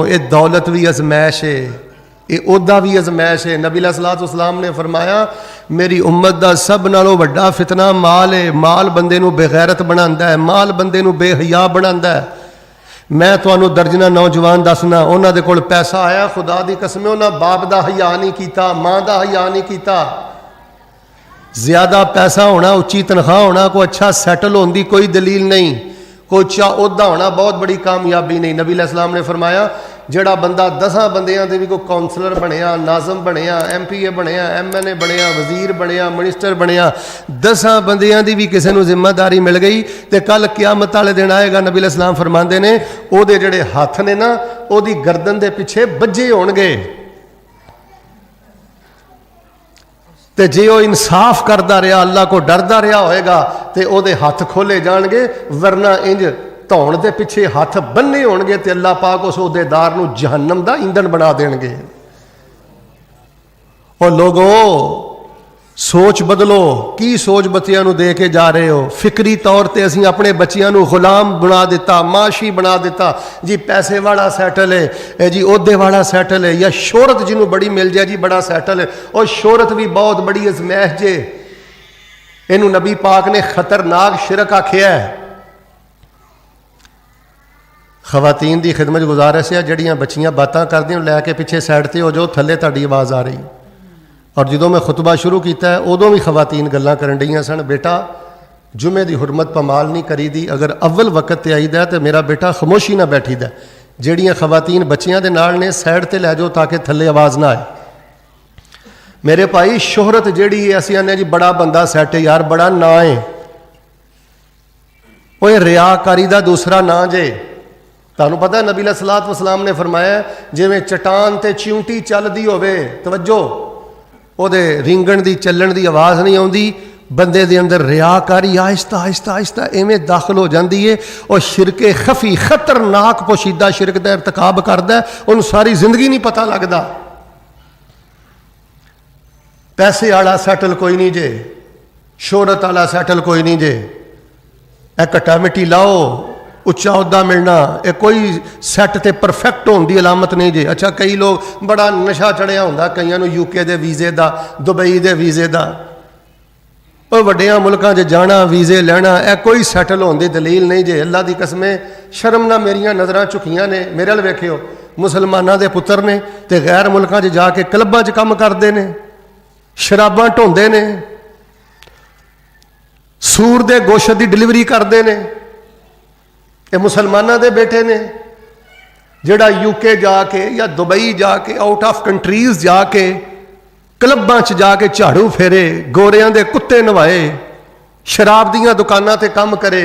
ये दौलत भी अजमैश है, ये ओहदा भी अजमैश है। नबी अलैहिस्सलाम ने फरमाया मेरी उम्मत का सब नालों वड्डा फितना माल है। माल बंदे नूं बेगैरत बनांदा है, माल बंदे नूं बेहया बनांदा है। मैं तुहानूं दर्जना नौजवान दसना, उन्हां दे कोल पैसा आया, खुदा दी कसम उन्हां बाप दा हया नहीं कीता, माँ दा हया नहीं कीता। ज़्यादा पैसा होना, उच्ची तनख्वाह होना, कोई अच्छा सैटल होने की कोई दलील नहीं, कोई अच्छा उहदा होना बहुत बड़ी कामयाबी नहीं। नबी अलैहिस्सलाम ने फरमाया जिहड़ा बंदा 10 बंदियां दे भी कोई काउंसलर बनया, नाज़म बनया, MPA बनया, MNA बनया, वजीर बनया, मिनिस्टर बनया, 10 बंदियां दी भी किसी नूं जिम्मेदारी मिल गई तो कल क़यामत वाले दिन आएगा। नबी अलैहिस्सलाम फरमाते ने ओहदे जिहड़े हत्थ ने ना ओहदी गर्दन दे पिछे बज्जे होणगे, तो जे वो इंसाफ करता रहा, अल्लाह को डरदा रहा होएगा तो ओहदे हत्थ खोले जाणगे, वरना इंज धौण दे पिछे हत्थ बन्ने होणगे तो अल्लाह पाक उस ओहदेदार नूं जहन्नम दा ईंधन बना देणगे। और लोगों सोच बदलो, की सोच बच्चियां नूं दे के जा रहे हो? फिक्री तौर पर असीं अपने बच्चियां नूं गुलाम बना दिता, माशी बना दिता जी। पैसे वाला सैटल है जी, ओहदे वाला सैटल है, या शोहरत जिन्हों बड़ी मिल जाए जी बड़ा सैटल है। और शोहरत भी बहुत बड़ी अजमैश जे, इनू नबी पाक ने खतरनाक शिरक आख्या है। खवातीन की खिदमत गुजारिश है, जड़ियाँ बच्चियां बातें करदियां लैके पिछे साइड पर हो जाओ, थले तुहाडी आवाज़ आ रही। और जो मैं खुतबा शुरू किया उदों भी खवातीन गल्लां करन डईयां सन, बेटा जुमे की हुरमत पमाल नहीं करी दी, अगर अव्वल वक्त ते आईदा तो मेरा बेटा खामोशी ना बैठीदा। ਜਿਹੜੀਆਂ खवातीन बच्चियां दे नाल ने साइड ते लै जाओ ताकि थले आवाज़ ना आए। मेरे भाई शोहरत जिहड़ी है असीं आने जी बड़ा बंदा सैट है यार, बड़ा ना है, वो रियाकारी का दूसरा ना जे। तुहानूं पता नबी अलैहिस्सलाम ने फरमाया जिवें चट्टान ते चिऊंटी चलदी होवे, तवज्जो ਉਹਦੇ रिंगण की चलन की आवाज़ नहीं आती, बंदे दे अंदर रियाकारी आहिस्ता आहिस्ता आहिस्ता इवें दाखिल हो जाती है और शिरके खफी खतरनाक पोशीदा शिरक का इरतकाब करता है, उन्होंने सारी जिंदगी नहीं पता लगता। पैसे वाला सैटल कोई नहीं जे, शोहरत वाला सैटल कोई नहीं जे, ए घट्टा मिट्टी लाओ उच्चा उहदा मिलना, ये कोई सैट ते परफेक्ट होने की अलामत नहीं जे। अच्छा कई लोग बड़ा नशा चढ़िया होंदा, कईयां नूं UK के वीजे का, दुबई के वीजे का, और वड्डियां मुल्कां 'च जाना वीजे लेना, यह कोई सैटल होने की दलील नहीं जे। अल्लाह की कसमें शर्म ना मेरियां नज़रां झुकियां ने, मेरे अल वेखियो मुसलमानां दे पुत्तर ने ते गैर मुल्कां 'च जाके क्लबां 'च काम करते हैं, शराबां ढोंदे ने, सूर दे गोश्त की डिलीवरी करते हैं। ये मुसलमाना दे बेटे ने, जिहड़ा UK जाके या दुबई जाके आउट ऑफ कंट्रीज जाके क्लबां च जाके झाड़ू फेरे, गोरियां दे कुत्ते नवाए, शराब दीयां दुकानां ते काम करे।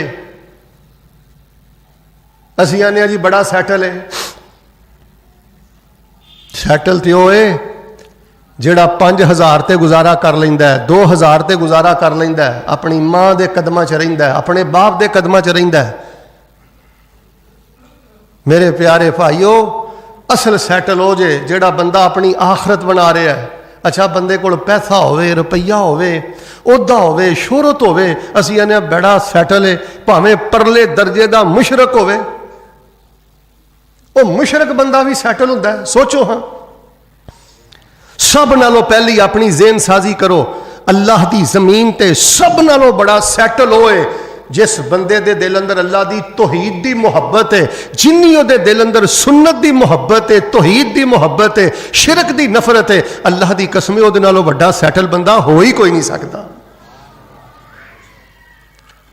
असीं आने जी बड़ा सैटल है। सैटल तो वो है जिहड़ा 5000 ते गुजारा कर लैंदा है, 2000 ते गुजारा कर लैंदा है, अपनी माँ दे कदमां च रहिंदा है, अपने बाप दे कदमां च रहिंदा है। मेरे प्यारे भाईओ असल सैटल हो जे जिहड़ा बंदा अपनी आखरत बना रहा है। अच्छा बंदे कोल पैसा होवे, रुपया होवे, ओहदा होवे, शोहरत होवे, असीं आने बड़ा सैटल है, भावें परले दर्जे का मुशरक होवे। वो मुशरक बंदा भी सैटल हुंदा है। सोचो हाँ, सब नालों पहली अपनी ज़हन साजी करो, अल्लाह की जमीन ते सब नालों बड़ा सैटल होए जिस बंदे दे दिल अंदर अल्लाह दी तौहीद दी मुहब्बत है, जिन्नी उहदे दिल अंदर सुन्नत दी मुहब्बत है, तौहीद दी मुहब्बत है, शिरक दी नफरत है। अल्लाह दी कसम उहदे नालों वड्डा सैटल बंदा हो ही कोई नहीं सकता।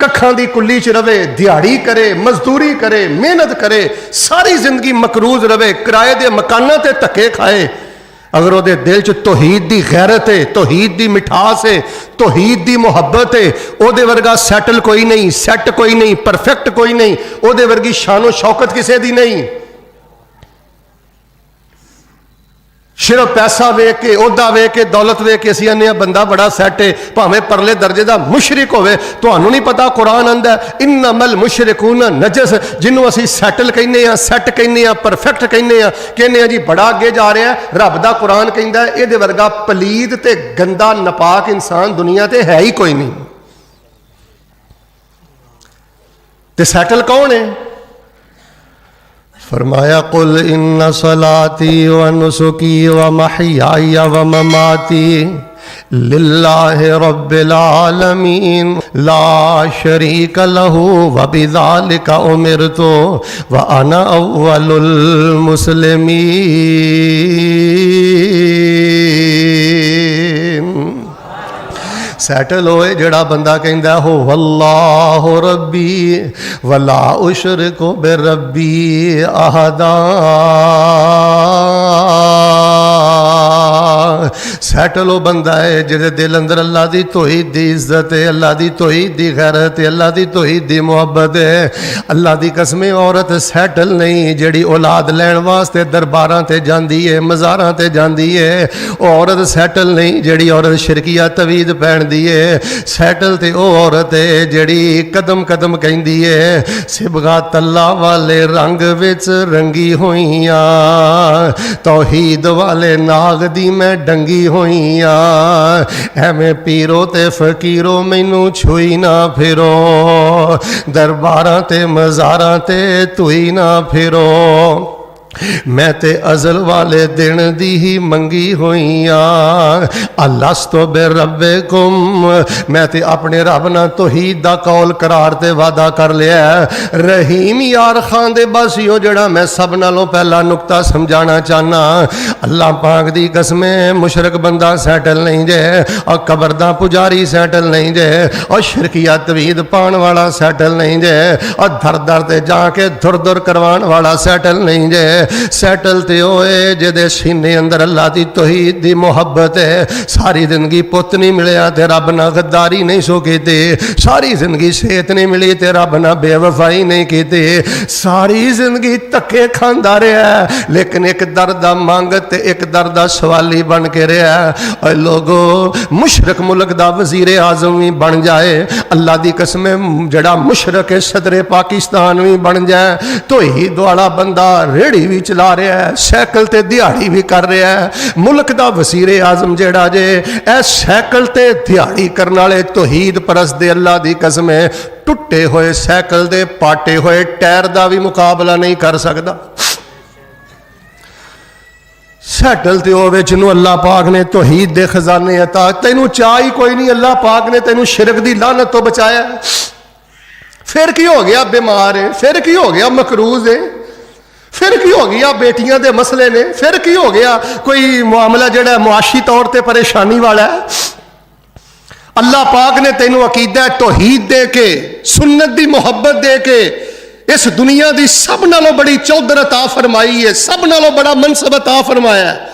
कखां दी कुल्ली च रवे, दिहाड़ी करे, मजदूरी करे, मेहनत करे, सारी जिंदगी मकरूज रवे, किराए दे मकानां ते धक्के खाए, अगर वो दिल च तौहीद की गैरत है, तौहीद की मिठास है, तौहीद की मुहब्बत है, वो वर्गा सैटल कोई नहीं, सैट कोई नहीं, परफेक्ट कोई नहीं, वो वर्गी शानो शौकत किसी की नहीं। सिर्फ पैसा वेख के, ओहदा वेख के, दौलत वेख के असीं आने बंदा बड़ा सैट है, भावें परले दर्जे का मुशरिक होवे। तुहानूं नहीं पता कुरान आंदा इन्नमल मुशरिकून नजस, जिन्हों असीं सैटल कहने आ, सैट कहने आ, परफेक्ट कहने आ जी बड़ा अगे जा रहा है। रब दा कुरान कहंदा इहदे वर्गा पलीद ते गंदा नपाक इंसान दुनिया ते है ही कोई नहीं। ते सैटल कौन है? फरमाया कुल इन्ना सलाती व नुसुकी व महयाया व ममाती लिल्लाहि रब्बिल आलमीन ला शरीक लहू व बिज़ालिका उमिरतु व अना अव्वलुल मुस्लिमीन। सैटल होए जड़ा बंदा कहंदा हो वल्लाहु रब्बी वला उशरिकु बिरब्बी अहदा। सैटल वो बंदा है जिहदे दिल अंदर अल्लाह दी तौहीद दी इज्जत है, अल्लाह दी तौहीद दी गैरत है, अल्लाह दी तौहीद दी मुहब्बत है। अल्लाह दी कसमें औरत सैटल नहीं जिहड़ी औलाद लैण वास्ते दरबारां ते जांदी है, मज़ारां ते जांदी है। औरत सैटल नहीं जिहड़ी औरत शिरकिया तवीद पैणदी है। सैटल ते ओ औरत है जिहड़ी कदम कदम कहंदी है सिबगात अल्लाह वाले रंग विच रंगी होईयां, तौहीद वाले नाग दी मैं डंगी होईयां। एवें पीरो ते फकीरो मैनू छुई ना फिरो, दरबारां ते मज़ारां ते तुई ना फिरो। मैं ते अज़ल वाले दिन दी ही मंगी होईयां। अल्लास्तु बिरब्बिकुम, मैं ते अपने रब नाल तौहीद दा कौल करार ते वादा कर लिया। रहीम यार खान दे बस यो जड़ा मैं सब नालों पहला नुकता समझाना चाहना। अल्लाह पाक दी कसमें मुशरक बंदा सैटल नहीं जे, और कबर दा पुजारी सैटल नहीं जे, और शिरकिया तवीद पाण वाला सैटल नहीं जे, और दर दर ते जाके धुर धुर करवाण वाला सैटल नहीं जे। सैटल ते होए जिहदे सीने अंदर अल्लाह दी तौहीद दी मुहब्बत है। सारी जिंदगी पुत नहीं मिलिया ते रब नाल गद्दारी नहीं सो कीती, सारी जिंदगी सेहत नहीं मिली ते रब नाल बेवफाई नहीं कीती, सारी जिंदगी धक्के खांदा रहा लेकिन एक दर दा मंग ते एक दर दा सवाली बन के रहा। और लोगो मुशरक मुल्क दा वजीर आजम भी बन जाए, अल्लाह दी कसमें जड़ा मुशरक है सदरे पाकिस्तान भी बन जाए, तौहीद वाला बंदा रेड़ी भी चला रहा है, साइकिल ते दिहाड़ी भी कर रहा है। मुल्क दा वजीर आजम जेड़ा जे ए साइकिल ते दिहाड़ी करने वाले तौहीद परस्त दे अल्लाह दी कसम है टुटे हुए साइकिल दे पाटे हुए टायर दा भी मुकाबला नहीं कर सकता। सैटल ते होवे जिन्हों अल्लाह पाक ने तौहीद दे खजाने अता, तेनू चाह ही कोई नहीं, अल्लाह पाक ने तेनू शिरक दी लानत तो बचाया। फिर की हो गया बीमार है, फिर की हो गया मकरूज है, फिर की हो गया बेटियां दे मसले ने, फिर की हो गया कोई मामला जड़ा मुआशी तौर पर परेशानी वाला है। अल्लाह पाक ने तेनू अकीदा तौहीद दे के सुन्नत दी मुहब्बत दे के इस दुनिया की सब नालों बड़ी चौधर अता फरमाई है, सब नालों बड़ा मनसब अता फरमाया है।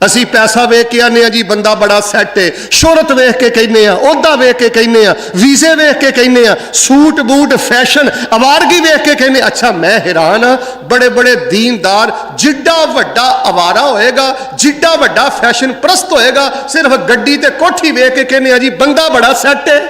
असी पैसा वेख के आने जी बंदा बड़ा सैट है, शोहरत वेख के कहने, ओहदा वेख के कहने, वीजे वेख के कहने, सूट बूट फैशन आवारगी वेख के कहने। अच्छा मैं हैरान हाँ, बड़े बड़े दीनदार जिड्डा वड्डा आवारा होएगा, जिड्डा वड्डा फैशन परस्त होएगा, सिर्फ गड्डी ते कोठी वेख के कहने जी बंदा बड़ा सैट है।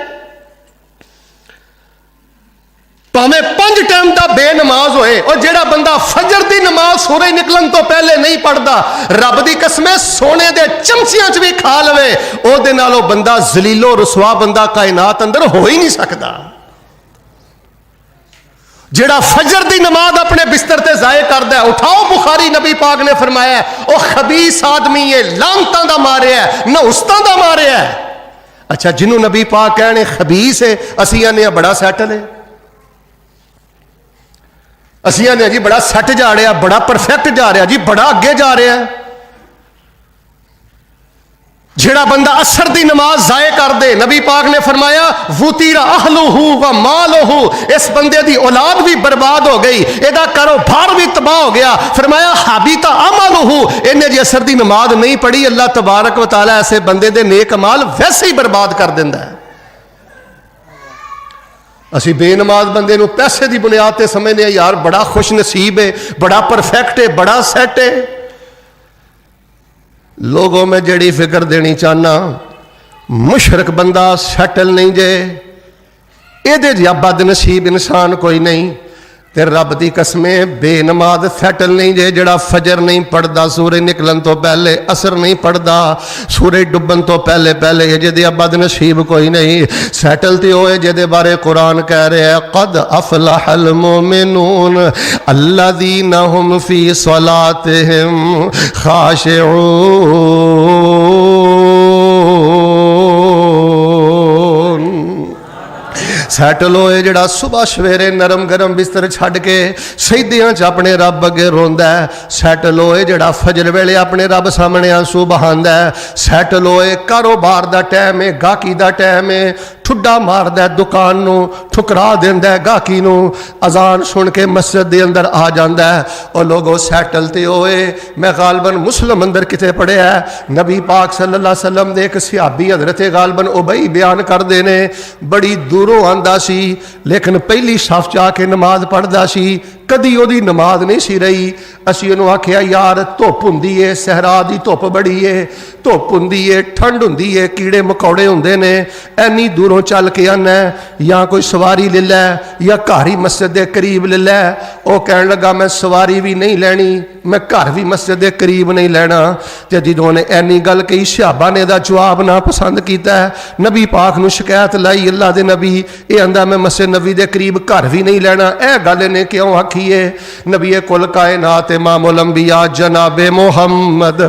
भावें 5 टाइम का बेनमाज होए, और जेड़ा बंदा फजर की नमाज सूरज निकलन तो पहले नहीं पढ़ता, रब की कसमें सोने के चमचियां च भी खा लवे, ओहदे नालों बंदा जलीलो रसवा बंदा कायनात अंदर हो ही नहीं सकता। जेड़ा फजर की नमाज अपने बिस्तर से जाए करता है, उठाओ बुखारी नबी पाक ने फरमाया वह खबीस आदमी है, लानतां दा मारिया है, नहुस्तां दा मारिया है। अच्छा जिन्हों नबी पाक कहने खबीस है, असी आने बड़ा सैटल है, असी आने जी बड़ा सैट जा रहा, बड़ा परफेक्ट जा रहा जी, बड़ा अगे जा रहा है। जेड़ा बंदा असर की नमाज जाए कर दे, नबी पाक ने फरमाया वुतीरा अहलुहु व मालुहु, इस बंदे की औलाद भी बर्बाद हो गई, एदा कारोबार भी तबाह हो गया। फरमाया हाबीता अमलुहु, इन्हें जी असर की नमाज नहीं पढ़ी, अल्लाह तबारक व तआला ऐसे बंदे दे नेक अमाल वैसे ही बर्बाद कर देंदा है। असी बेनमाज बंदे नूं पैसे की बुनियाद ते समझने यार बड़ा खुश नसीब है, बड़ा परफेक्ट है, बड़ा सैट है। लोगों में जड़ी फिक्र देनी चाहना, मुशरक बंदा सैटल नहीं जे, ये बदनसीब इंसान कोई नहीं। ते रब दी कसमें बेनमाज सैटल नहीं जे, जड़ा फजर नहीं पढ़ता सूरज निकलन तो पहले, असर नहीं पढ़ता सूरज डुबन तो पहले पहले, जिहदे बदनसीब कोई नहीं। सैटल तो होए जिहदे बारे कुरान कह रहा है कद अफलहल मोमिनून अल्लज़ीना हुम फी सलातिहिम खाशिऊन। सैटल होए जड़ा सुबह सवेरे नरम गरम बिस्तर छड़ के सजदियां च अपने रब अगे रोंदा है। सैटल होए जड़ा फजर वेले अपने रब सामने आंसू बहांदा है। सैटल होए कारोबार दा टाइम है, गाहकी दा टाइम है, ठुड्डा मारदा दुकान नू, ठुकरा देंदा गाहकी नू, अजान सुन के मस्जिद दे अंदर आ जांदा है। और लोगों सैटल ते होए, मैं गालबन मुस्लिम अंदर किते पढ़िया नबी पाक सल्लल्लाहु अलैहि वसल्लम दे एक सहाबी हजरत गालबन उबई बयान करदे ने, बड़ी दूरों आंदा सी लेकिन पहली सफ च आके नमाज पढ़दा सी, कदी ओदी नमाज नहीं सी रही। असीं उहनूं आखिया यार धुप हुंदी है, सहरा दी धुप बड़ी है, धुप हुंदी है, ठंड हुंदी है, कीड़े मकौड़े हुंदे ने, एनी दूरों चल के आना या कोई सवारी ले लै या घर ही मस्जिद के करीब ले लै। वह कहन लगा मैं सवारी भी नहीं लैनी, मैं घर भी मस्जिद के करीब नहीं लैना। तो जो ने एनी गल कही सहाबा ने जवाब ना पसंद किया, नबी पाक नूं शिकायत लाई अल्लाह दे नबी, ये आंदा मैं मस्जिद नबी के करीब घर भी नहीं लैना, यह गल ने क्यों आखी है? नबी कुल कायनात इमामुल अंबिया जनाबे मुहम्मद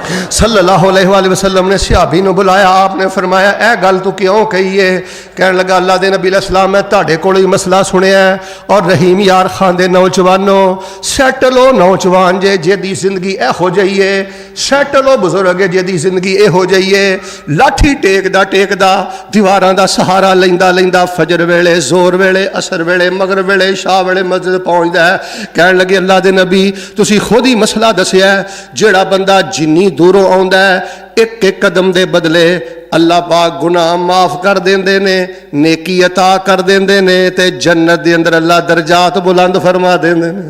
सल्लल्लाहु अलैहि वसल्लम ने सहाबी नूं बुलाया, आपने फरमाया ए गल तू क्यों कही है? कहने लगा अल्लाह दे नबी अलैहिस्सलाम मैं तुहाडे कोलों ही मसला सुनिया और रहीम यार खान दे नौजवानों सैटल हो नौजवान जे जिहदी जिंदगी इहो जही है, सैटल हो बुजुर्ग है जिहदी जिंदगी इहो जही है, लाठी टेकदा टेकदा दीवारां दा सहारा लैंदा लैंदा फजर वेले जोर वेले असर वेले मगरिब वेले शाह वेले मस्जिद पहुंचदा है। कहने लगे अल्लाह दे नबी तुसीं खुद ही मसला दसिया, जेड़ा बंदा जिन्नी दूरों आउंदा है एक एक कदम दे बदले अल्लाह पाक गुनाह माफ कर देंदे ने, नेकी अता कर देंदे ने, ते जन्नत दे अंदर अल्लाह दरजात बुलंद फरमा देंदे ने।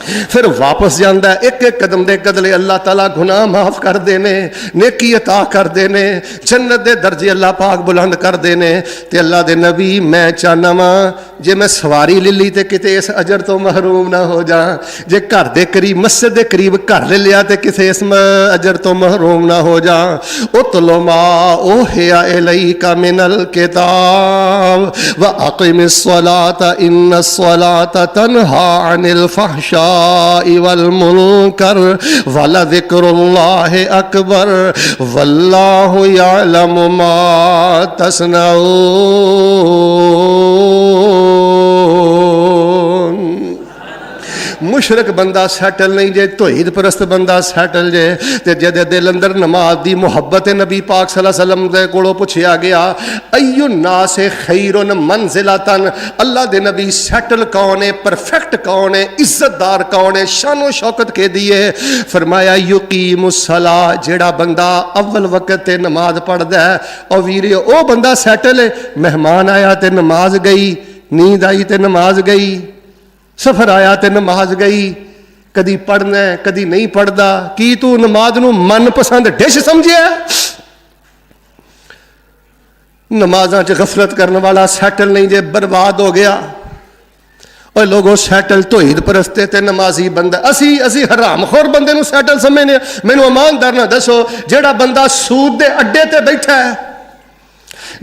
फिर वापस जाता है एक एक कदम दे कदले अल्लाह ताला गुनाह माफ कर देने, नेकी अता कर देने, जन्नत दे दर्जे अल्लाह पाक बुलंद कर देने। ते अल्लाह दे नबी मैं चाहना वा जे मैं सवारी ले ली तो किते इस अजर तो महरूम ना हो जा, जे घर दे करीब मस्जिद दे करीब घर ले लिया तो किसे इस अजर तो महरूम ना हो जा। उतलो मा ओहिया इलैका मिनल किताब व अक़िमिस सलाता इन्नस सलाता तन्हा अनिल फहशा वल मुनकर वलज़िक्रुल्लाहि अकबर वल्लाहु यअलमु मा तस्नऊन। मुशरक बंदा सैटल नहीं जे, तौहीद परस्त बंदा सैटल जे। ते जदे दिल अंदर नमाज दी मुहब्बत नबी पाक सल्लल्लाहु अलैहि वसल्लम दे कोलों पुछया गया अय्युन नास खैरुन मंजिलतन, अल्लाह दे नबी सैटल कौन है, परफेक्ट कौन है, इज्जतदार कौन है, शानो शौकत के दिए? फरमाया युकीमुस सला, जेड़ा बंदा अव्वल वक्त ते नमाज पढ़दा है और वीरे ओ बंदा सैटल है। मेहमान आया ते नमाज गई, नींद आई ते नमाज गई, सफर आया तो नमाज गई, कदी पढ़ना कदी नहीं पढ़ता। की तू नमाज नू मनपसंद डिश समझिया? नमाजा च गफलत करने वाला सैटल नहीं जे, बर्बाद हो गया। और लोगों सैटल तौहीद परस्ते ते नमाजी बंदा, असी हरामखोर बंदे नू सैटल समझने। मैनू ईमानदार ना दसो जेड़ा बंदा सूद दे अड्डे ते बैठा है,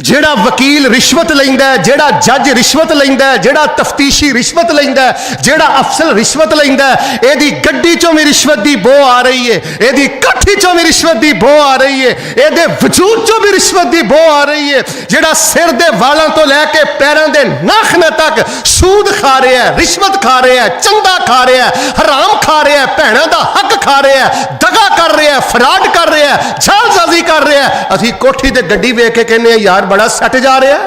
जेड़ा वकील रिश्वत लैंदा है, जेड़ा जज रिश्वत लैंदा है, जेड़ा तफ्तीशी रिश्वत लैंदा है, जेड़ा अफसर रिश्वत लैंदा है, एदी गड्डी चों भी रिश्वत दी बो आ रही है, एदी काठी चों भी रिश्वत दी बो आ रही है, एदे वजूद चों भी रिश्वत दी बो आ रही है। जेड़ा सिर दे वालों तो लैके पैरों दे नाखने तक सूद खा रहा है, रिश्वत खा रहा है, चंदा खा रहा है, हराम खा रहा है, भैणों दा हक खा रहा है, दगा कर रहा है, फराड कर रहा है, जालसाजी कर रहा है। असीं कोठी ते गड्डी वेख के कहने यार बड़ा सट जा रहा है।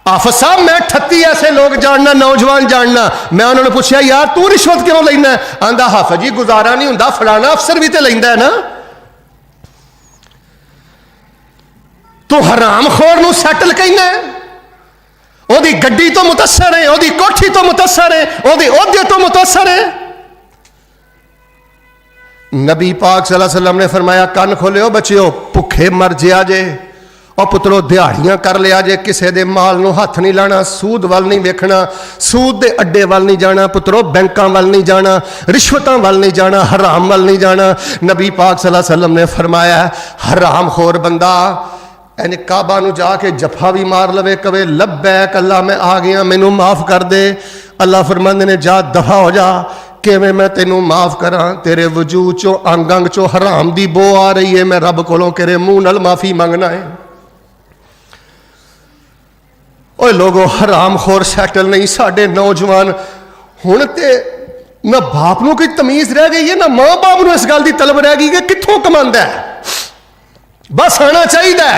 आफत साहब मैं 38 ऐसे लोग जानना, नौजवान जानना, मैं उन्होंने पूछा यार तू रिश्वत क्यों लेना? आंदा हाफिज जी गुजारा नहीं होंदा, फलाना अफसर भी तो लेंदा है ना। तू हरामखोर नू सैटल कहना, ओदी गड्डी तो मुतसर है, ओदी कोठी तो मुतसर है, ओदी ओहदे तो मुतसर है। नबी पाक सल्लल्लाहु अलैहि वसल्लम ने फरमाया कान खोलियो बच्चियो, भुखे मर जिया जे, और पुत्रो दिहाड़ियां कर लिया जे, किसी के माल नूं हथ नहीं लाना, सूद वाल नहीं वेखना, सूद के अड्डे वाल नहीं जाना पुत्रो, बैंकों वाल नहीं जाना, रिश्वतों वाल नहीं जाना, हराम वाल नहीं जाना। नबी पाक सल्लल्लाहु अलैहि वसल्लम ने फरमाया हराम खोर बंदा एने काबा नूं जाके जफा भी मार लवे, कवे लब्बैक अल्लाह मैं आ गया मैनू माफ़ कर दे। अल्लाह फरमांदे ने जा दफा हो जा, किवें मैं तेनू माफ़ करा, तेरे वजूद चो अंग अंग चो हराम दी बो आ रही है, मैं रब कोलों तेरे मुँह नाल माफ़ी मंगना है। ओए लोगो हराम खोर सैटल नहीं साडे नौजवान हुण ते ना बाप नूं कोई तमीज़ रह गई है, ना माँ बाप नूं इस गल दी तलब रह गई कि कित्थों कमांदा है, बस आना चाहिए।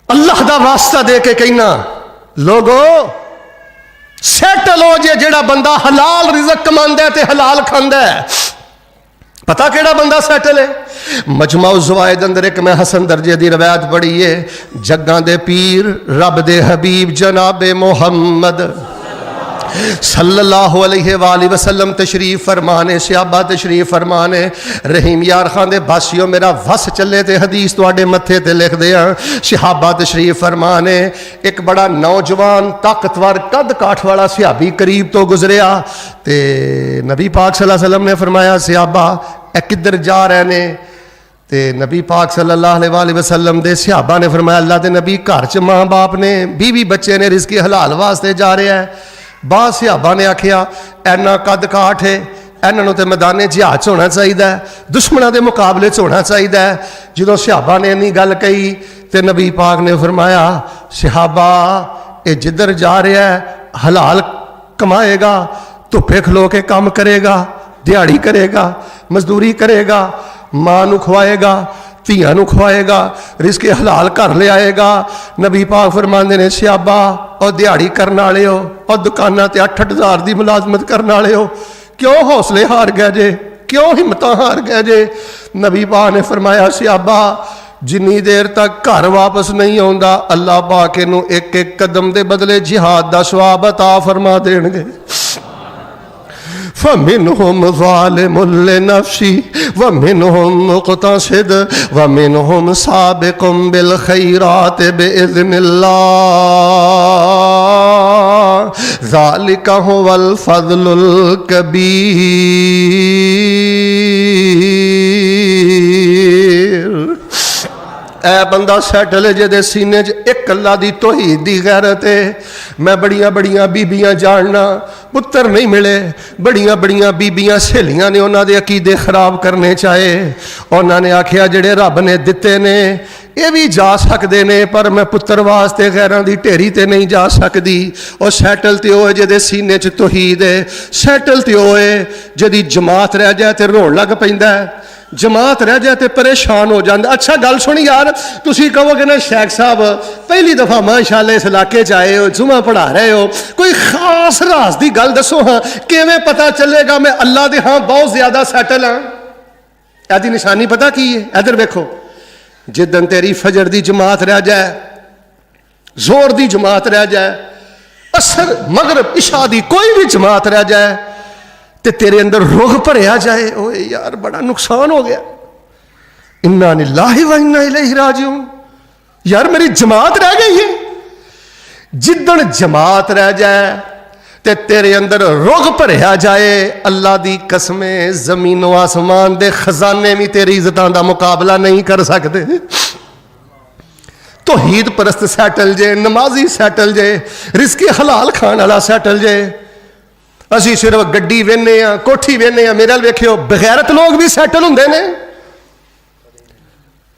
अल्लाह दा वास्ता दे के कहना लोगो सैटल हो जे, जेड़ा बंदा हलाल रिज़क कमांदा है ते हलाल खांदा है। पता केड़ा बंदा सैटल है? मजमाउ ज़वाइद अंदर एक मैं हसन दर्जे दी रवायत पढ़ी है, जग्गां दे पीर रब दे हबीब जनाबे मोहम्मद सल्लल्लाहु अलैहि वसल्लम तशरीफ फरमाने, सहाबा तशरीफ फरमाने, रहीम यार खान दे बासियों मेरा वस चले ते हदीस तुहाडे मत्थे ते लिख दिया। सहाबा तशरीफ फरमाने, एक बड़ा नौजवान ताकतवर कद काठ वाला सहाबी करीब तो गुजरिया ते नबी पाक सल्लल्लाहु अलैहि वसल्लम ने फरमाया सहाबा ए किधर जा रहे ने? ते नबी पाक सल्लल्लाहु अलैहि वसल्लम दे सहाबा ने फरमाया अल्लाह दे नबी घर च माँ बाप ने, बीवी बच्चे ने, रिज़्क़ हलाल वास्ते जा रहा है। बाद सहाबा ने आखिया ऐना कद काठ है, इन्हों तो मैदाने जिहाद च होना चाहिए, दुश्मनों के मुकाबले च होना चाहिए। जो सहाबा ने इन्नी गल कही तो नबी पाक ने फरमाया सहाबा ये जिधर जा रहा है हलाल कमाएगा, धुप्पे खलो के काम करेगा, दिहाड़ी करेगा, मजदूरी करेगा, माँ नूं खवाएगा, धियां नूं खवाएगा, रिज़्क़ हलाल घर ले आएगा। नबी पाक फरमांदे ने सहाबा और दिहाड़ी करने वाले हो और दुकाना ते 8-8 हज़ार की मुलाजमत करने वाले हो, क्यों हौसले हार गए जे, क्यों हिम्मत हार गए जे? नबी पाक ने फरमाया सहाबा जिन्नी देर तक घर वापस नहीं आउंदा अल्लाह पाक इहनूं एक एक कदम के बदले जिहाद दा सवाब अता फरमा देणगे। फमिनहुम ज़ालिमुन लिनफ्सी वमिनहुम मुक़तसिद वमिनहुम साबिकुम बिल खैरात बिइज़्निल्लाह ज़ालिका हुवल फ़ज़्लुल कबीर। ऐ बंदा सैटल है जिहदे सीने च एक अल्लाह दी तौहीद दी गैरत है। मैं बड़ियां बड़ियां बीबियां जानना, पुत्तर नहीं मिले, बड़ियां बड़ियां बीबियां सहेलियां ने उन्हां दे अकीदे खराब करने चाहे, उन्होंने आखिया जिहड़े रब ने दिते ने ये भी जा सकते ने, पर मैं पुत्र वास्ते गैरां दी ढेरी ते नहीं जा सकती। और सैटल तो वो है जिहदे सीने च तौहीद है, सैटल तो वो है जिहदी जमात रह जाए तो रोण लग पैंदा है, जमात रह जाए तो परेशान हो जाता। अच्छा गल सुनी यार, तुसी कहोगे ना शेख साहब पहली दफ़ा माशाअल्लाह इस इलाके च आए हो, जुमा पढ़ा रहे हो, कोई खास राज की गल दसो हाँ, किवें पता चलेगा मैं अल्लाह दे हाँ बहुत ज़्यादा सैटल हाँ? एदी निशानी पता की है? इधर देखो, जिदन तेरी फजर की जमात रह जाए, जोर की जमात रह जाए, असर मगरब इशा की कोई भी जमात रह जाए ते तेरे अंदर रुख भरिया जाए, ओए यार बड़ा नुकसान हो गया, इन्ना लिल्लाहि व इन्ना इलैहि राजिऊन, यार मेरी जमात रह गई है। जिदन जमात रह जाए ते तेरे अंदर रुख भरिया जाए, अल्लाह दी कसमें जमीन व आसमान दे खजाने भी तेरी इज्जतां दा मुकाबला नहीं कर सकते। तौहीद परस्त सैटल जे, नमाजी सैटल जे, रिज़्क़ हलाल खाण वाला सैटल जे। असी सिर्फ गड्डी वेने आ, कोठी वेने आ, मेरे वेखियो बगैरत लोग भी सैटल हुंदे ने।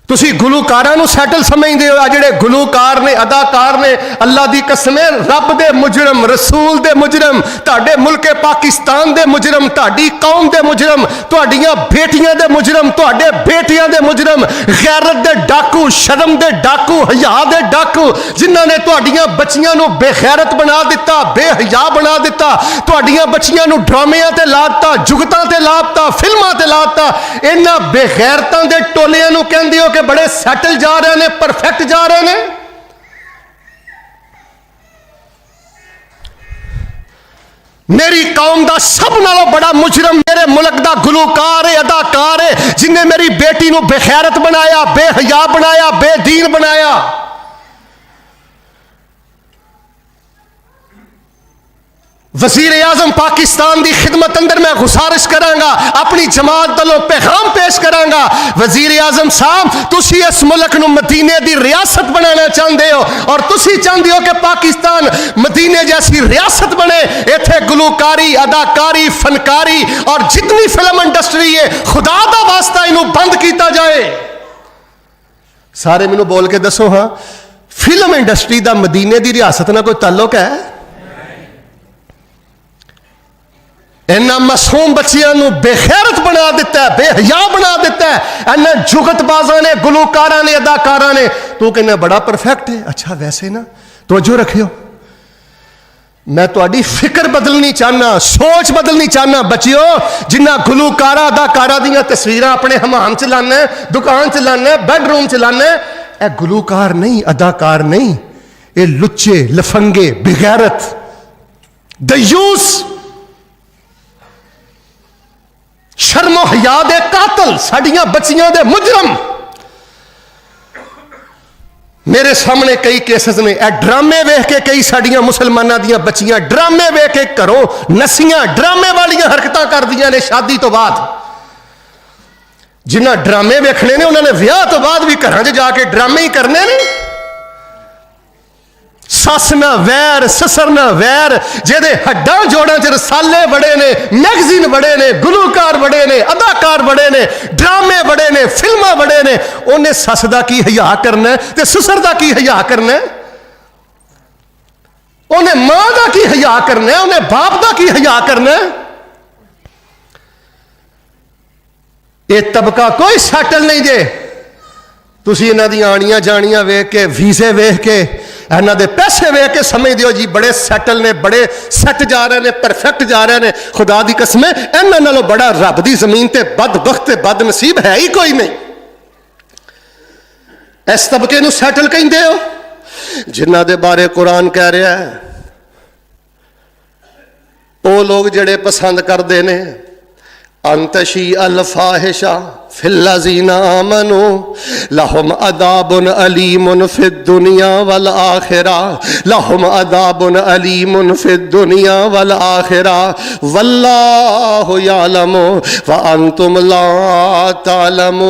तुसी गुलूकारां नूं सैटल समझदे हो, जिहड़े गुलूकार ने, अदाकार ने, अल्लाह दी कसमें रब दे मुजरम, रसूल दे मुजरम, तुहाडे मुल्के पाकिस्तान दे मुजरम, तुहाडी कौम दे मुजरम, तुहाडीआं बेटियां दे मुजरम, तुहाडे बेटियां दे मुजरम, गैरत दे डाकू, शर्म दे डाकू, हया दे डाकू, जिन्हां ने तुहाडीआं बच्चियां नूं बेगैरत बना दिता, बेहया बना दिता, तुहाडीआं बच्चियां नूं ड्रामियां ते लाता, जुगतां ते लाता, फिल्मां ते लाता। इन्हां बेगैरतां दे टोलियां नूं कहंदे हो कि बड़े सैटल जा रहे हैं, परफेक्ट जा रहे हैं। मेरी कौम का सब नालों बड़ा मुजरम मेरे मुल्क का गुलूकार है, अदाकार है, जिन्हें मेरी बेटी को बेखैरत बनाया, बेहया बनाया, बेदीन बनाया। वजीर आजम पाकिस्तान की खिदमत अंदर मैं गुजारिश करांगा, अपनी जमात दलों पैगाम पेश करांगा। वजीर आजम साहब, तुसी इस मुल्क नूं मदीने की रियासत बनाना चाहते हो और तुसी चाहते हो कि पाकिस्तान मदीने जैसी रियासत बने। इत्थे गुलूकारी, अदाकारी, फनकारी और जितनी फिल्म इंडस्ट्री है, खुदा दा वास्ता इनू बंद किया जाए। सारे मैनू बोल के दसो, हाँ फिल्म इंडस्ट्री का मदीने की रियासत ना कोई ताल्लुक है? इन्होंने मासूम बच्चियों को बेखैरत बना दिता है, बेहया बना दिता है। इन्हें जुगतबाजा ने, गुलूकारा ने, अदाकारा ने। तू कहना बड़ा परफेक्ट है। अच्छा वैसे ना तवज्जो रखियो, मैं तुहाडी फिक्र बदलनी चाहना, सोच बदलनी चाहना। बच्चियो, जिन्ना गुलूकारा अदाकारा दी तस्वीरां अपने हमाम च लाना, दुकान च लाना, बेडरूम च लाना, यह गुलूकार नहीं, अदाकार नहीं, ये लुच्चे, लफंगे, बेगैरत, दयूस, शर्मो हया दे कातल, साडियां बच्चियां दे मुजरम। मेरे सामने कई केसेस ने। ड्रामे वेख के कई साडियां मुसलमानां दियां बच्चियां ड्रामे वेख के घरों नसियां, ड्रामे वालियां हरकतां करदियां ने शादी तो बाद। जिन्हां ड्रामे वेखने ने उन्होंने विआह तो बाद भी घरां च जाके ड्रामे ही करने ने। सस ना वैर, ससर ना वैर, जेदे हड्डां जोड़ां च रसाले बड़े ने, मैगजीन बड़े ने, गुलूकार बड़े ने, अदाकार बड़े ने, ड्रामे बड़े ने, फिल्मां बड़े ने। उन्हें सस दा की हया करना है ते ससुर दा की हया करना है? उन्हें मां दा की हया करना है? उन्हें बाप दा की हया करना है? ये तबका कोई सैटल नहीं जे। तुसी इन्हां दी आनियां जानियां वेख के, वीजे वेख के, इन्हां दे पैसे वेख के समझ दियो जी बड़े सैटल ने, बड़े सैट जा रहे ने, परफेक्ट जा रहे ने। खुदा दी कसम, इन्हां नालों बड़ा रब दी जमीन ते बदबख्त ते बदनसीब है ही कोई नहीं। इस तबके नूं सैटल कहंदे हो जिन्हां दे बारे कुरान कह रहा है वो लोग जड़े पसंद करते ने अंतशी अल्फाहिशा फिल्लज़ीना आमनू लहुम अदाबुन अलीमुन फिद दुनिया वल आखिरा, लहुम अदाबुन अलीमुन फिद दुनिया वल आखिरा, वल्लाहु यालमु व अंतुम ला तालमून।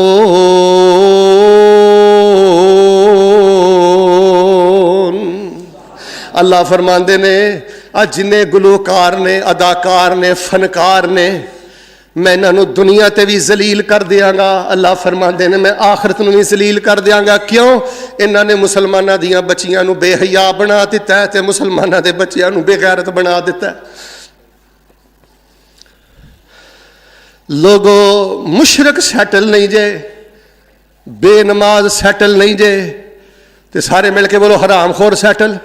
अल्लाह फरमाते ने जिन्हें गुलूकार ने, अदाकार ने, फनकार ने, मैं इन्हों दुनिया ते भी जलील कर देंगा। अल्लाह फरमाते ने मैं आखिरत में भी जलील कर देंगा। क्यों? इन्होंने मुसलमानों दियां बच्चियां नूं बेहया बना दिता है ते मुसलमानों के बच्चियां नूं बेगैरत बना दिता है। लोगो मुशरक सैटल नहीं जे, बेनमाज सैटल नहीं जे, ते सारे मिल के बोलो हरामखोर सैटल।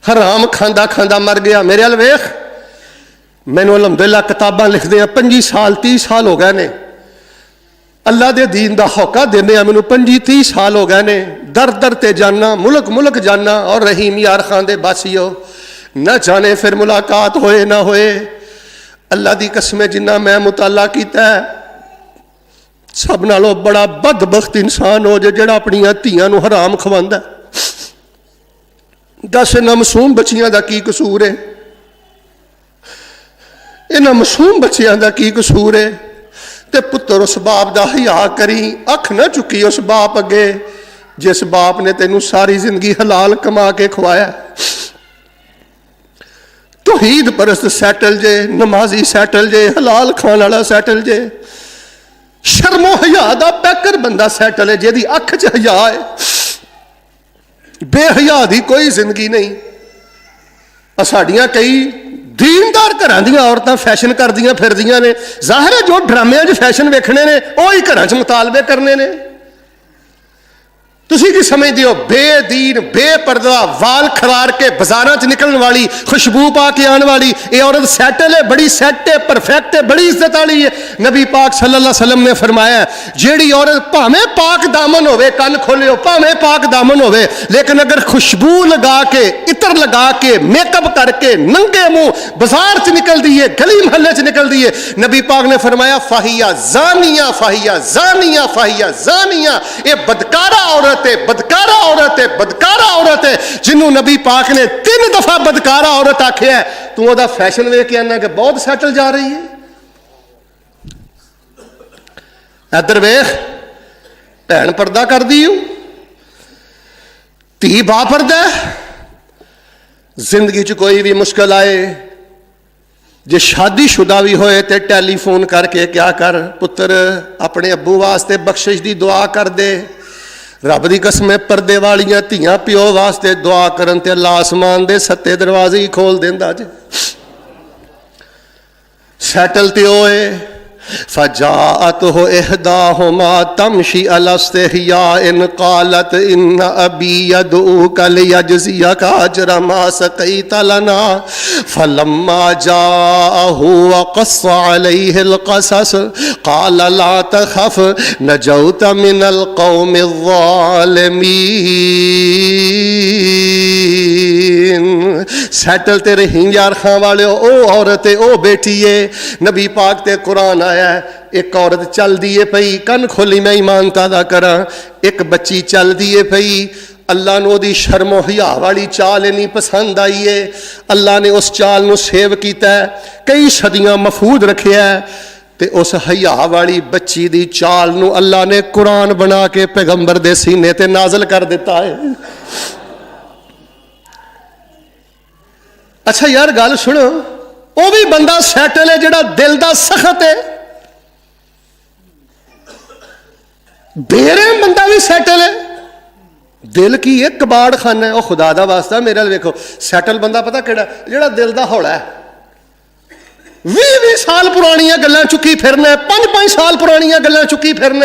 हराम खांदा खांदा मर गया। मेरे अल वेख, मैनू अलहमदुलिल्लाह किताबां लिखदे 25 साल 30 साल हो गए ने। अल्लाह दे दीन दा हौका देने मैनू 25-30 साल हो गए ने। दर दर ते जाना, मुल्क मुल्क जाना, और रहीम यार खान दे बासियो न जाने फिर मुलाकात होए ना होए। अल्लाह दी कसम जिन्ना मैं मुताला कीता है, सब नालों बड़ा बदबख्त इंसान हो जिहड़ा अपनियां धीआं नूं हराम खवांदा। दस इन्हां मासूम बच्चियां दा की कसूर है? इन्हां मासूम बच्चियां दा की कसूर है? ते पुत्तर उस बाप दा हया करी, अख ना चुकी उस बाप अगे जिस बाप ने तेनू सारी जिंदगी हलाल कमा के खवाया। तौहीद परस्त सैटल जे, नमाजी सैटल जे, हलाल खान वाला सैटल जे, शर्मो हया दा पैकर बंदा सैटल है जिहदी अख च हया है। बेहया दी कोई जिंदगी नहीं। साडियां कई दीनदार घरां दियां औरतां फैशन करदियां फिरदियां ने। जाहिर है जो ड्रामियां च फैशन वेखने ने वो ही घरां च मुतालबे करने ने। ਤੁਸੀਂ ਕੀ ਸਮਝਦੇ ਹੋ? ਬੇਦੀਨ ਬੇਪਰਦਾ ਵਾਲ ਖਲਾਰ ਕੇ ਬਾਜ਼ਾਰਾਂ 'ਚ ਨਿਕਲਣ ਵਾਲੀ, ਖੁਸ਼ਬੂ ਪਾ ਕੇ ਆਉਣ ਵਾਲੀ ਇਹ औरत ਸੈਟਲ है, बड़ी सैट है, परफेक्ट है, बड़ी इज्जत वाली है। नबी पाक सल्लल्लाहु अलैहि वसल्लम ने फरमाया जेड़ी औरत भावें पाक दामन होवे, कन खोलियो, भावें पाक दामन होवे, लेकिन अगर खुशबू लगा के, इत्र लगा के, मेकअप करके नंगे मुंह बाजार च निकलती है, गली महल्ले च निकलती है, नबी पाक ने फरमाया फाहिया जानिया, फाहिया जानिया, फाहिया जानिया। ये बदकारा औरत है, बदकारा औरत है, बदकारा औरत है, जिन्हों नबी पाक ने 3 दफा बदकारा औरत आख्या। तू ओदा फैशन वेख के आना कि बहुत सैटल जा रही है। इधर वेख, भैन पर्दा कर दी, धी बा पर्दा। जिंदगी च कोई भी मुश्किल आए, जे शादीशुदा भी होए तो टैलीफोन करके क्या कर, पुत्र अपने अब्बू वास्ते बख्शिश की दुआ कर दे। रब दी कसम है, पर्दे वालियां धियां प्यो वास्ते दुआ करन ते अल्लाह आसमान दे 7 दरवाजे ही खोल देंदा जे। सैटल ते होए, फजाअतहु इहदाहुमा तमशी अला इस्तिहयाइन क़ालत इन्न अबी यदऊका लियजज़ियका अजरा मा सक़ैत लना फलम्मा जाअहु वक़स्स अलैहिल क़सस क़ाल ला तख़फ़ नजौत मिनल क़ौमिज़ ज़ालिमीन। सैटल ते रही यार खां वाले ओ औरत है, ओ बेटी है। नबी पाक ते कुरान आया, एक औरत चल दिए पई, कन खोली मैं ईमानता दा करा, एक बच्ची चल दिए पई। अल्लाह ने ओदी शर्मो हिया वाली चाल नहीं पसंद आई है। अल्लाह ने उस चाल नू सेव किया, कई सदियां महफूज रखिया, ते उस हिया वाली बच्ची दी चाल नू अल्लाह ने कुरान बना के पैगंबर दे सीने ते नाज़िल कर दिता है। अच्छा यार गल सुनो, वो भी बंदा सैटल है जिहड़ा दिल दा सख्त है, बेरहम बंदा भी सैटल है। दिल की एक कबाड़ खाना है। वह खुदा दा वास्ता मेरे नाल वेखो, सैटल बंदा पता किहड़ा, जिहड़ा दिल दा हौला है। 20-20 साल पुरानियां गल्लां चुकी फिरना, 5-5 साल पुरानियां गल्लां चुकी फिरना।